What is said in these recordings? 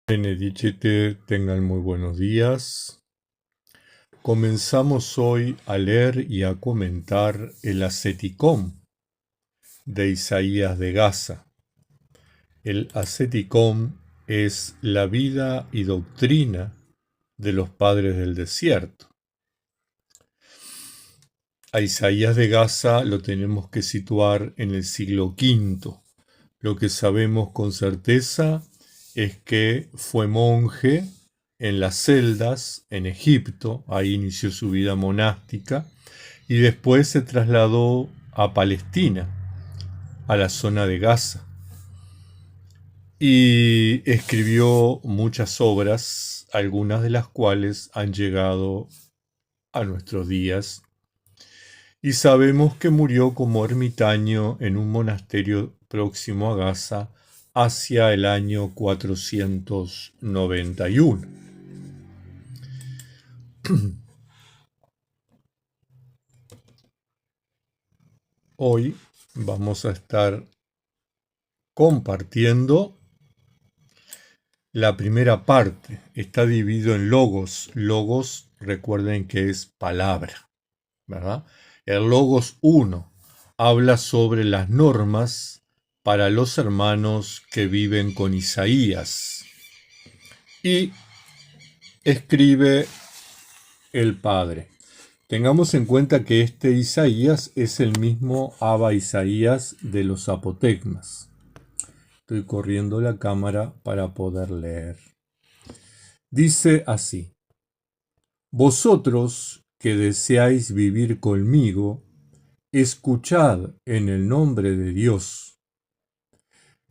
Benedicite, tengan muy buenos días. Comenzamos hoy a leer y a comentar el Asceticón de Isaías de Gaza. El Asceticón es la vida y doctrina de los padres del desierto. A Isaías de Gaza lo tenemos que situar en el siglo V. Lo que sabemos con certeza es que fue monje en las celdas en Egipto, ahí inició su vida monástica, y después se trasladó a Palestina, a la zona de Gaza, y escribió muchas obras, algunas de las cuales han llegado a nuestros días, y sabemos que murió como ermitaño en un monasterio próximo a Gaza hacia el año 491. Hoy vamos a estar compartiendo la primera parte. Está dividido en logos. Logos, recuerden que es palabra, ¿verdad? El logos 1 habla sobre las normas para los hermanos que viven con Isaías. Y escribe el Padre. Tengamos en cuenta que este Isaías es el mismo Abba Isaías de los apotegmas. Estoy corriendo la cámara para poder leer. Dice así: Vosotros que deseáis vivir conmigo, escuchad en el nombre de Dios.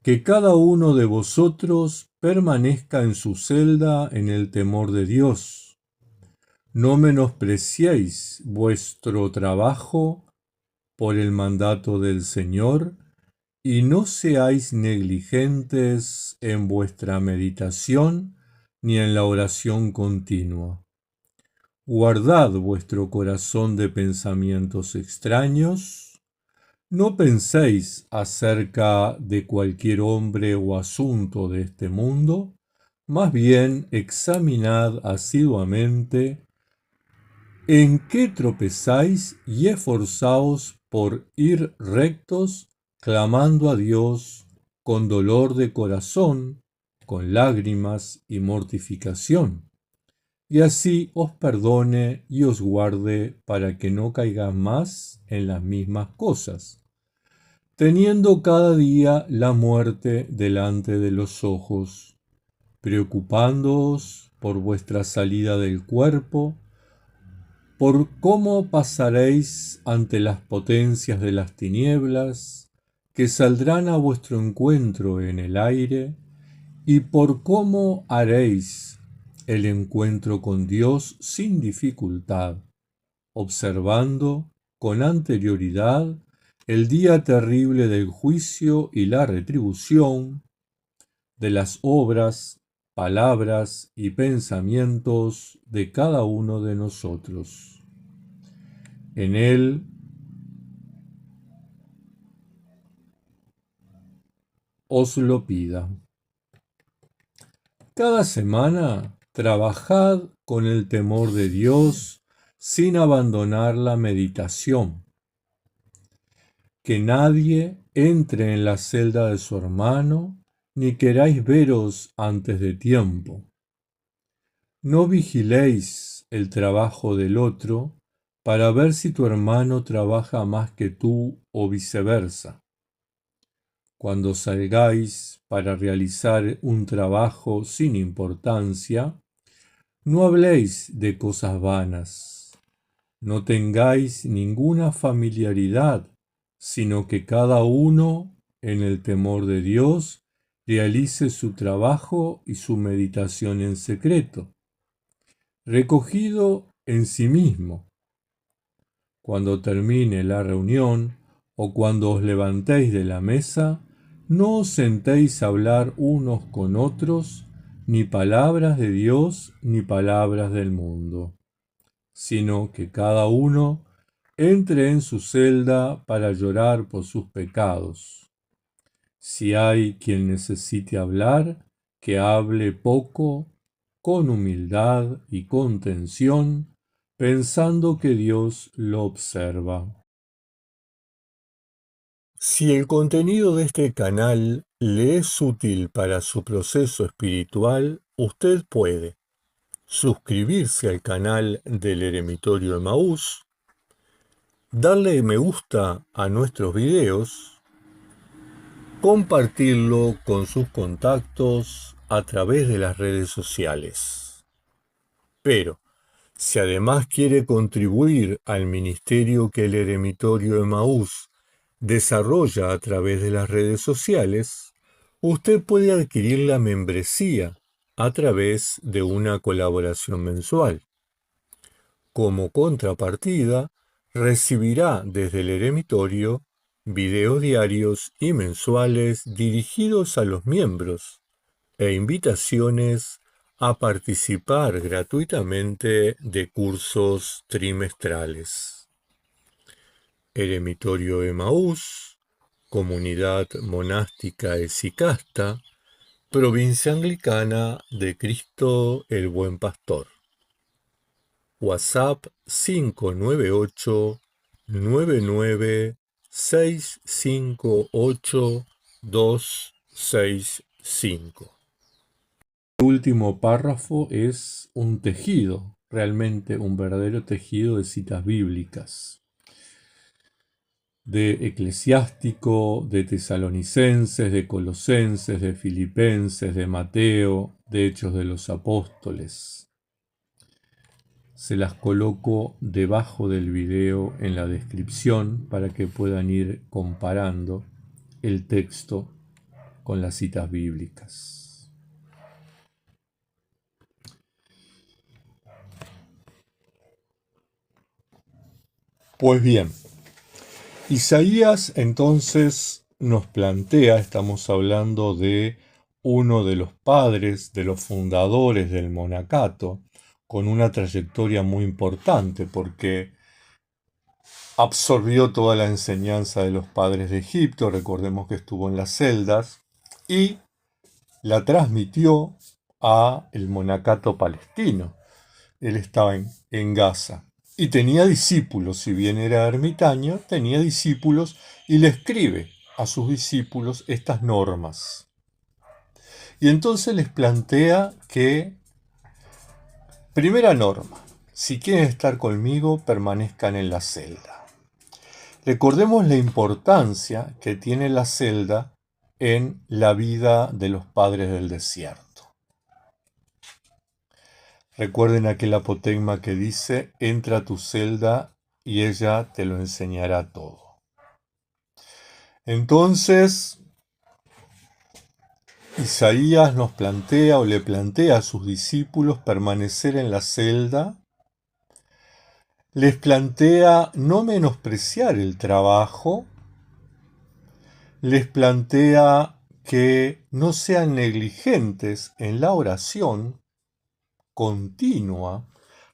Que cada uno de vosotros permanezca en su celda en el temor de Dios. No menospreciéis vuestro trabajo por el mandato del Señor, y no seáis negligentes en vuestra meditación ni en la oración continua. Guardad vuestro corazón de pensamientos extraños. No penséis acerca de cualquier hombre o asunto de este mundo, más bien examinad asiduamente en qué tropezáis y esforzaos por ir rectos, clamando a Dios con dolor de corazón, con lágrimas y mortificación, y así os perdone y os guarde para que no caigáis más en las mismas cosas, teniendo cada día la muerte delante de los ojos, preocupándoos por vuestra salida del cuerpo, por cómo pasaréis ante las potencias de las tinieblas, que saldrán a vuestro encuentro en el aire, y por cómo haréis el encuentro con Dios sin dificultad, observando con anterioridad el día terrible del juicio y la retribución de las obras, palabras y pensamientos de cada uno de nosotros. En él os lo pida. Cada semana trabajad con el temor de Dios sin abandonar la meditación. Que nadie entre en la celda de su hermano, ni queráis veros antes de tiempo. No vigiléis el trabajo del otro para ver si tu hermano trabaja más que tú o viceversa. Cuando salgáis para realizar un trabajo sin importancia, no habléis de cosas vanas, no tengáis ninguna familiaridad, sino que cada uno, en el temor de Dios, realice su trabajo y su meditación en secreto, recogido en sí mismo. Cuando termine la reunión o cuando os levantéis de la mesa, no os sentéis a hablar unos con otros, ni palabras de Dios ni palabras del mundo, sino que cada uno entre en su celda para llorar por sus pecados. Si hay quien necesite hablar, que hable poco, con humildad y contención, pensando que Dios lo observa. Si el contenido de este canal le es útil para su proceso espiritual, usted puede suscribirse al canal del Eremitorio Emaús, darle me gusta a nuestros videos, compartirlo con sus contactos a través de las redes sociales. Pero, si además quiere contribuir al ministerio que el Eremitorio Emaús desarrolla a través de las redes sociales, usted puede adquirir la membresía a través de una colaboración mensual. Como contrapartida, recibirá desde el Eremitorio videos diarios y mensuales dirigidos a los miembros e invitaciones a participar gratuitamente de cursos trimestrales. Eremitorio Emaús, Comunidad Monástica Esicasta, Provincia Anglicana de Cristo el Buen Pastor. WhatsApp 598-99658-265. El último párrafo es un tejido, realmente un verdadero tejido de citas bíblicas. De Eclesiástico, de Tesalonicenses, de Colosenses, de Filipenses, de Mateo, de Hechos de los Apóstoles. Se las coloco debajo del video en la descripción para que puedan ir comparando el texto con las citas bíblicas. Pues bien, Isaías entonces nos plantea, estamos hablando de uno de los padres, de los fundadores del monacato, con una trayectoria muy importante porque absorbió toda la enseñanza de los padres de Egipto, recordemos que estuvo en las celdas, y la transmitió a el monacato palestino. Él estaba en Gaza y tenía discípulos, si bien era ermitaño, tenía discípulos y le escribe a sus discípulos estas normas. Y entonces les plantea que, primera norma, si quieren estar conmigo, permanezcan en la celda. Recordemos la importancia que tiene la celda en la vida de los padres del desierto. Recuerden aquel apotegma que dice, entra a tu celda y ella te lo enseñará todo. Entonces, Isaías nos plantea o le plantea a sus discípulos permanecer en la celda, les plantea no menospreciar el trabajo, les plantea que no sean negligentes en la oración continua.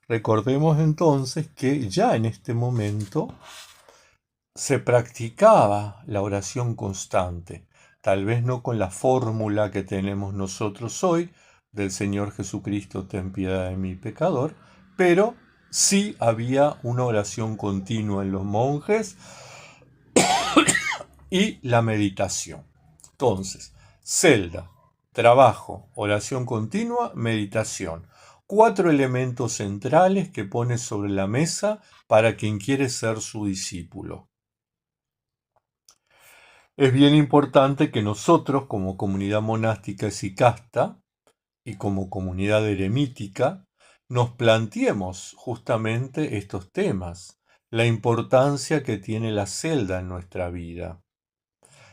Recordemos entonces que ya en este momento se practicaba la oración constante, tal vez no con la fórmula que tenemos nosotros hoy, del Señor Jesucristo, ten piedad de mí, pecador, pero sí había una oración continua en los monjes y la meditación. Entonces, celda, trabajo, oración continua, meditación. 4 elementos centrales que pone sobre la mesa para quien quiere ser su discípulo. Es bien importante que nosotros, como comunidad monástica esicasta y como comunidad eremítica, nos planteemos justamente estos temas, la importancia que tiene la celda en nuestra vida,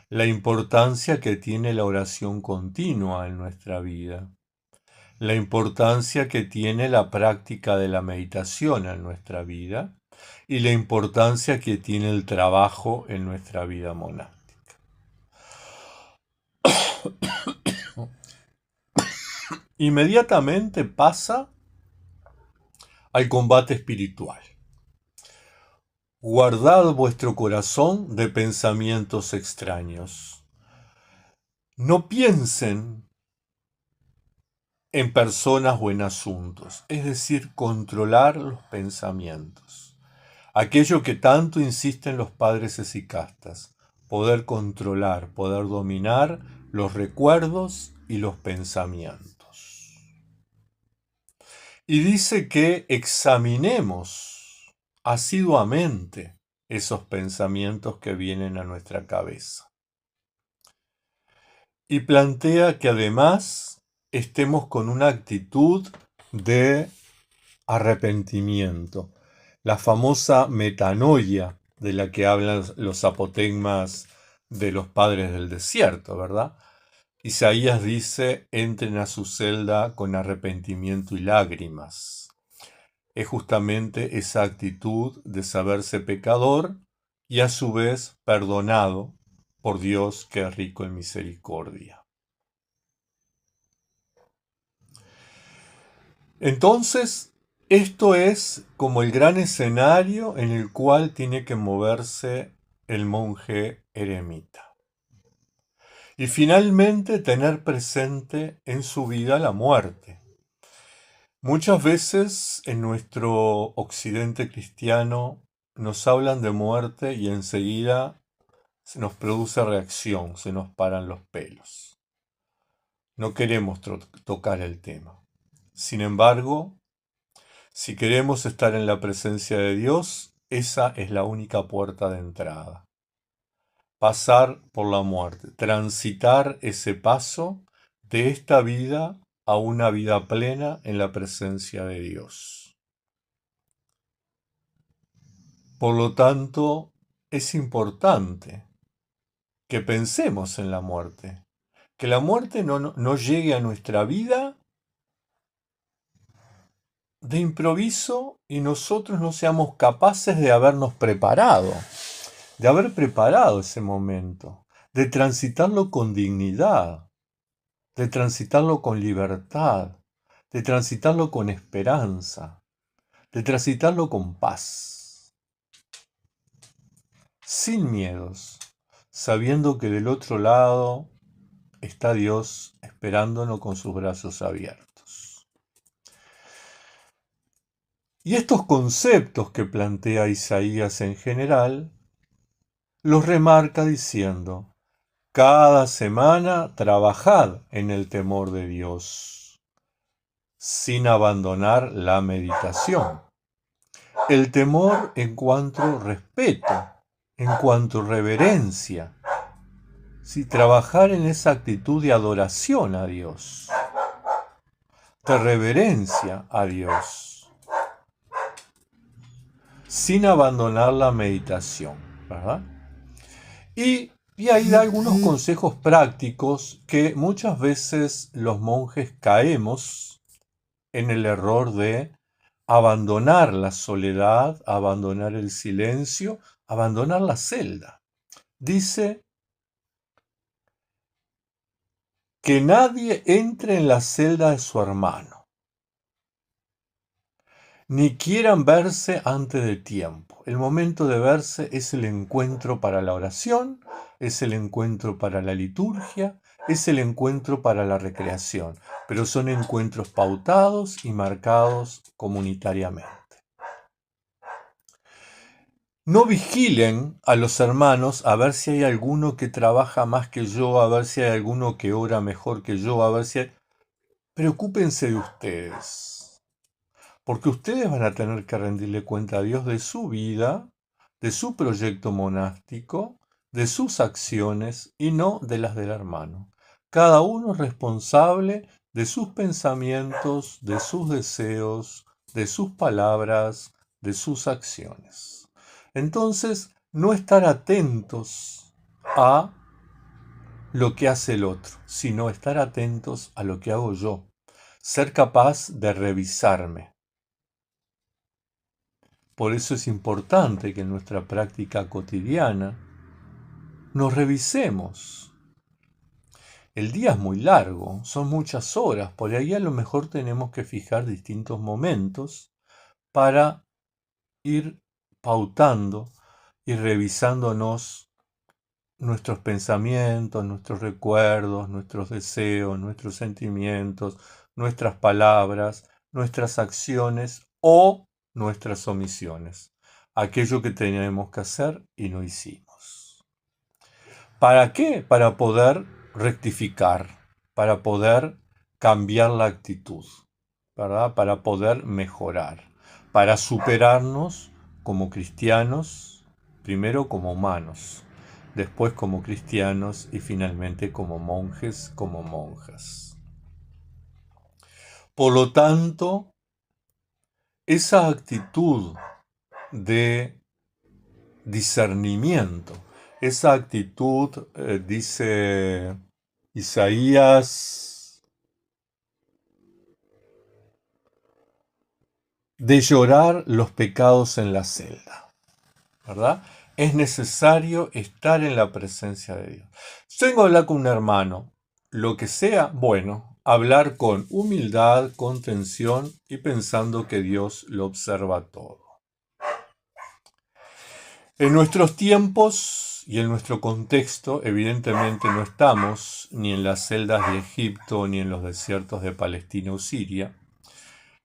la importancia que tiene la oración continua en nuestra vida, la importancia que tiene la práctica de la meditación en nuestra vida y la importancia que tiene el trabajo en nuestra vida monástica. Inmediatamente pasa al combate espiritual. Guardad vuestro corazón de pensamientos extraños. No piensen en personas o en asuntos, es decir, controlar los pensamientos. Aquello que tanto insisten los padres esicastas, poder controlar, poder dominar los recuerdos y los pensamientos. Y dice que examinemos asiduamente esos pensamientos que vienen a nuestra cabeza. Y plantea que además estemos con una actitud de arrepentimiento, la famosa metanoia de la que hablan los apotegmas de los padres del desierto, ¿verdad? Isaías dice, entren a su celda con arrepentimiento y lágrimas. Es justamente esa actitud de saberse pecador y a su vez perdonado por Dios que es rico en misericordia. Entonces, esto es como el gran escenario en el cual tiene que moverse el monje eremita. Y finalmente tener presente en su vida la muerte. Muchas veces en nuestro occidente cristiano nos hablan de muerte y enseguida se nos produce reacción, se nos paran los pelos. No queremos tocar el tema. Sin embargo, si queremos estar en la presencia de Dios, esa es la única puerta de entrada. Pasar por la muerte, transitar ese paso de esta vida a una vida plena en la presencia de Dios. Por lo tanto, es importante que pensemos en la muerte, que la muerte no llegue a nuestra vida de improviso y nosotros no seamos capaces de habernos preparado, de haber preparado ese momento, de transitarlo con dignidad, de transitarlo con libertad, de transitarlo con esperanza, de transitarlo con paz, sin miedos, sabiendo que del otro lado está Dios esperándonos con sus brazos abiertos. Y estos conceptos que plantea Isaías en general, los remarca diciendo, cada semana trabajad en el temor de Dios, sin abandonar la meditación. El temor en cuanto respeto, en cuanto reverencia. Si trabajar en esa actitud de adoración a Dios, de reverencia a Dios, sin abandonar la meditación, ¿verdad? Y ahí da algunos consejos prácticos que muchas veces los monjes caemos en el error de abandonar la soledad, abandonar el silencio, abandonar la celda. Dice que nadie entre en la celda de su hermano, ni quieran verse antes de tiempo. El momento de verse es el encuentro para la oración, es el encuentro para la liturgia, es el encuentro para la recreación, pero son encuentros pautados y marcados comunitariamente. No vigilen a los hermanos a ver si hay alguno que trabaja más que yo, a ver si hay alguno que ora mejor que yo, a ver si hay... Preocúpense de ustedes, porque ustedes van a tener que rendirle cuenta a Dios de su vida, de su proyecto monástico, de sus acciones y no de las del hermano. Cada uno es responsable de sus pensamientos, de sus deseos, de sus palabras, de sus acciones. Entonces, no estar atentos a lo que hace el otro, sino estar atentos a lo que hago yo. Ser capaz de revisarme. Por eso es importante que en nuestra práctica cotidiana nos revisemos. El día es muy largo, son muchas horas, por ahí a lo mejor tenemos que fijar distintos momentos para ir pautando y revisándonos nuestros pensamientos, nuestros recuerdos, nuestros deseos, nuestros sentimientos, nuestras palabras, nuestras acciones o nuestras omisiones. Aquello que teníamos que hacer y no hicimos. ¿Para qué? Para poder rectificar, para poder cambiar la actitud, ¿verdad? Para poder mejorar, para superarnos como cristianos, primero como humanos, después como cristianos y finalmente como monjes, como monjas. Por lo tanto, esa actitud de discernimiento, esa actitud, dice Isaías, de llorar los pecados en la celda, ¿verdad? Es necesario estar en la presencia de Dios. Si tengo que hablar con un hermano, lo que sea, bueno, hablar con humildad, contención y pensando que Dios lo observa todo. En nuestros tiempos y en nuestro contexto, evidentemente no estamos ni en las celdas de Egipto ni en los desiertos de Palestina o Siria.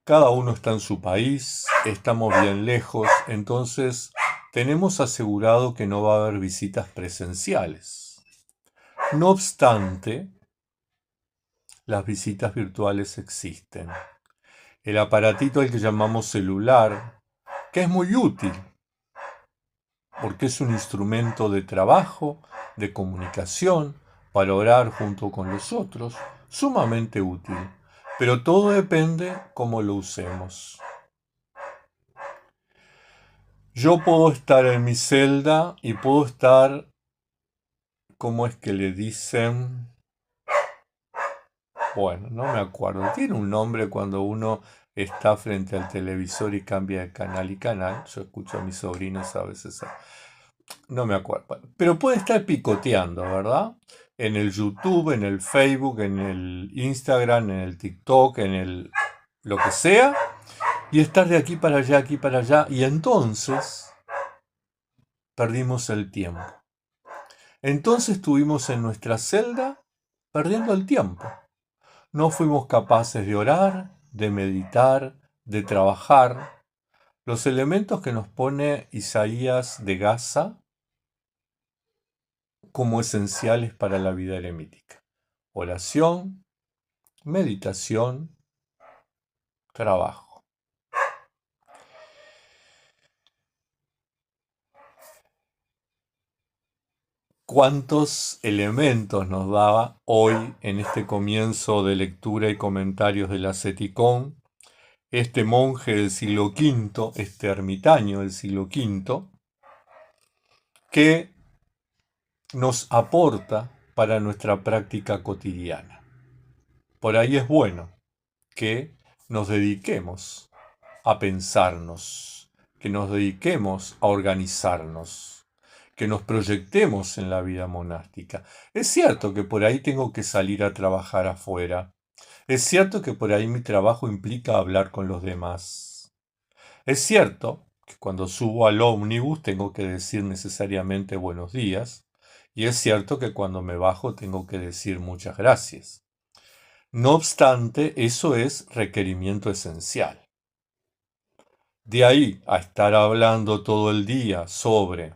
Cada uno está en su país, estamos bien lejos, entonces tenemos asegurado que no va a haber visitas presenciales. No obstante, las visitas virtuales existen. El aparatito al que llamamos celular, que es muy útil, porque es un instrumento de trabajo, de comunicación, para orar junto con los otros, sumamente útil. Pero todo depende cómo lo usemos. Yo puedo estar en mi celda y puedo estar, ¿cómo es que le dicen? Bueno, no me acuerdo. Tiene un nombre cuando uno está frente al televisor y cambia de canal y canal. Yo escucho a mis sobrinos a veces. No me acuerdo. Pero puede estar picoteando, ¿verdad? En el YouTube, en el Facebook, en el Instagram, en el TikTok, en el lo que sea. Y estar de aquí para allá, aquí para allá. Y entonces perdimos el tiempo. Entonces estuvimos en nuestra celda perdiendo el tiempo. No fuimos capaces de orar, de meditar, de trabajar. Los elementos que nos pone Isaías de Gaza como esenciales para la vida eremítica. Oración, meditación, trabajo. ¿Cuántos elementos nos daba hoy en este comienzo de lectura y comentarios del Asceticón este monje del siglo V, este ermitaño del siglo V, que nos aporta para nuestra práctica cotidiana? Por ahí es bueno que nos dediquemos a pensarnos, que nos dediquemos a organizarnos, que nos proyectemos en la vida monástica. Es cierto que por ahí tengo que salir a trabajar afuera. Es cierto que por ahí mi trabajo implica hablar con los demás. Es cierto que cuando subo al ómnibus tengo que decir necesariamente buenos días. Y es cierto que cuando me bajo tengo que decir muchas gracias. No obstante, eso es requerimiento esencial. De ahí a estar hablando todo el día sobre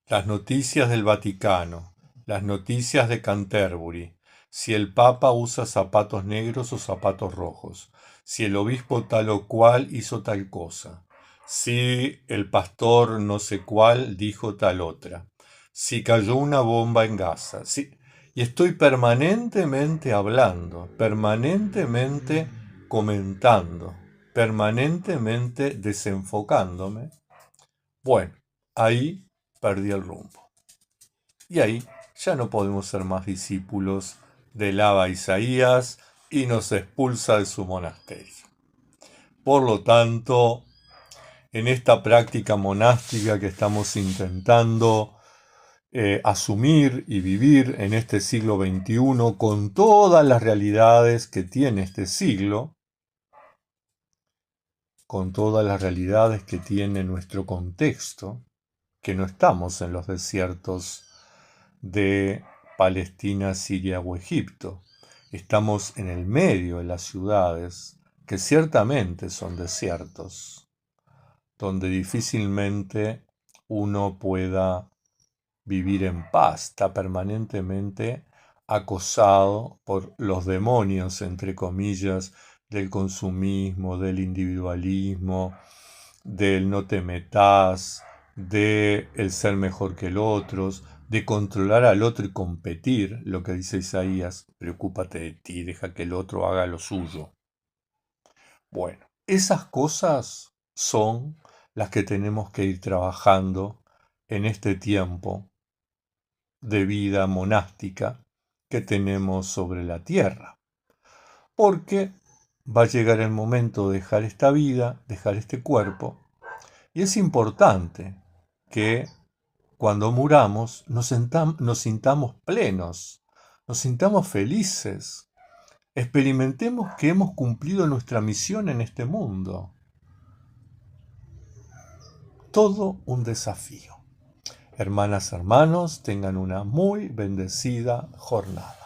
las noticias del Vaticano, las noticias de Canterbury, si el Papa usa zapatos negros o zapatos rojos, si el obispo tal o cual hizo tal cosa, si el pastor no sé cuál dijo tal otra, si cayó una bomba en Gaza, y estoy permanentemente hablando, permanentemente comentando, permanentemente desenfocándome. Bueno, ahí perdí el rumbo. Y ahí ya no podemos ser más discípulos del Abba Isaías y nos expulsa de su monasterio. Por lo tanto, en esta práctica monástica que estamos intentando asumir y vivir en este siglo XXI con todas las realidades que tiene este siglo, con todas las realidades que tiene nuestro contexto, que no estamos en los desiertos de Palestina, Siria o Egipto. Estamos en el medio de las ciudades, que ciertamente son desiertos, donde difícilmente uno pueda vivir en paz, está permanentemente acosado por los demonios, entre comillas, del consumismo, del individualismo, del no te metas, de el ser mejor que el otro, de controlar al otro y competir, lo que dice Isaías, preocúpate de ti, deja que el otro haga lo suyo. Bueno, esas cosas son las que tenemos que ir trabajando en este tiempo de vida monástica que tenemos sobre la tierra. Porque va a llegar el momento de dejar esta vida, dejar este cuerpo, y es importante que cuando muramos nos sintamos plenos, nos sintamos felices, experimentemos que hemos cumplido nuestra misión en este mundo. Todo un desafío. Hermanas, hermanos, tengan una muy bendecida jornada.